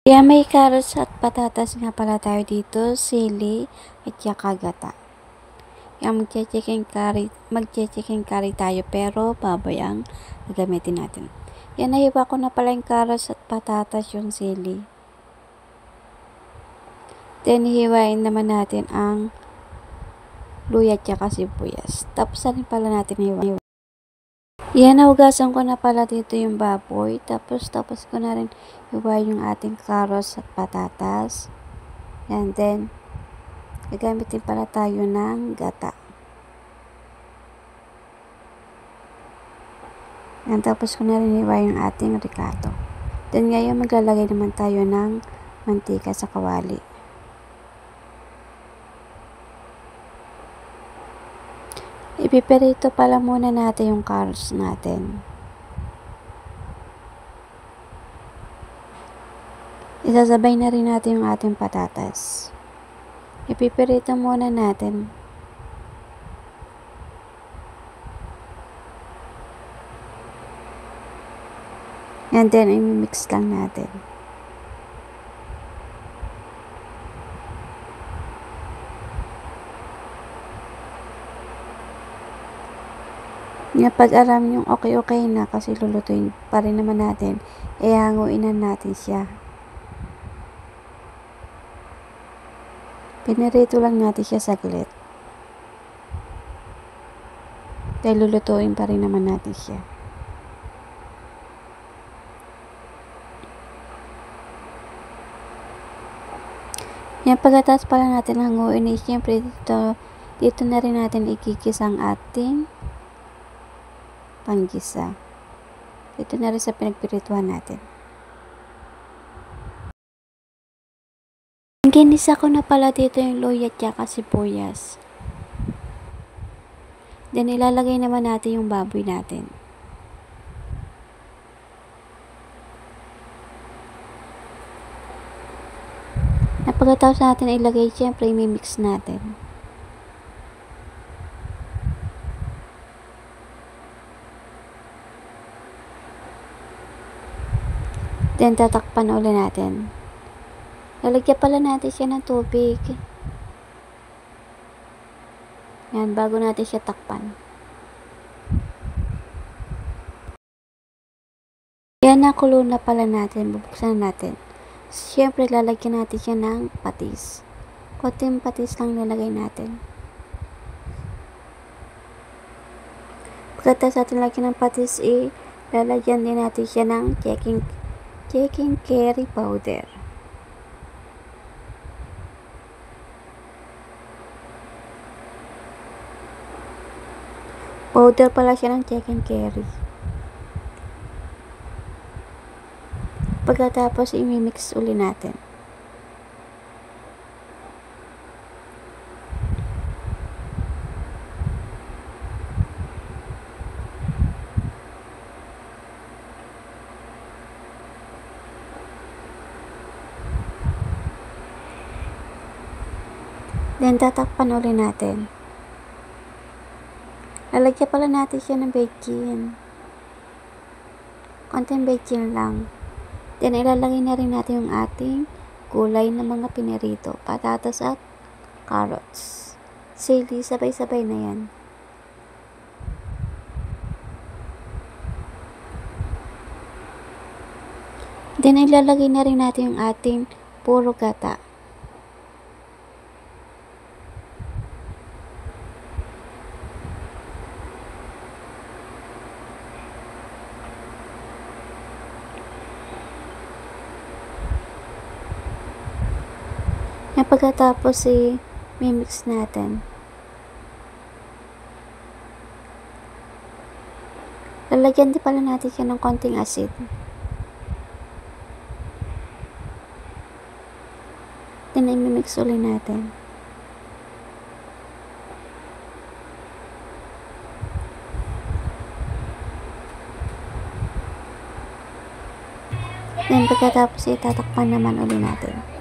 Kaya may carrots at patatas nga pala tayo dito, sili at saka gata. Kaya magche-chicken curry tayo pero baboy ang gagamitin natin. Yan, nahiwa ko na pala yung carrots at patatas, yung sili. Then hiwain naman natin ang luya at saka sibuyas. Tapos na rin pala natin hiwain. Yan, nahugasan ko na pala dito yung baboy. Tapos ko na rin hiwain yung ating carrots at patatas. And then, gagamitin pala tayo ng gata. Yan, tapos ko na rin hiwain yung ating ricotta. Then, ngayon maglalagay naman tayo ng mantika sa kawali. Ipiperito pala muna natin yung carrots natin. Isasabay na rin natin yung ating patatas. Ipiperito muna natin. And then, i-mix lang natin. Pag alam yung okay na, kasi lulutuin pa rin naman natin, hanguinan natin siya. Pinirito lang natin siya saglit. Dahil lulutuin pa rin naman natin siya. Yan, pagkatapos pala natin hanguin, siyempre dito na rin natin ikikis ang ating panggisa. Ito na rin sa pinagpirituhan natin. Ginisa ko na pala dito yung luya at saka sibuyas. Then, ilalagay naman natin yung baboy natin. Pagkatapos natin ilagay, siyempre i-mix natin. Then, tatakpan ulit natin. Lalagyan pala natin siya ng tubig. Yan, bago natin siya takpan. Yan, nakulo na pala natin. Bubuksan natin. Siyempre, lalagyan natin siya ng patis. Konting patis lang nilagay natin. Pagkatapos natin lagyan ng patis, lalagyan din natin siya ng chicken curry powder. Powder pala siya ng chicken curry. Pagkatapos, i-mix uli natin. Then, tatakpan uli natin. Lalagyan pala natin siya ng bacon. Konting bacon lang. Then, ilalagay na rin natin yung ating gulay na mga pinirito. Patatas at carrots. Sili, sabay-sabay na yan. Then, ilalagay na rin natin yung ating puro gata. Yan, pagkatapos mimix natin. Lalagyan din pala natin siya ng konting asid. Then, i-mix ulit natin. Then, pagkatapos itatakpan naman ulit natin.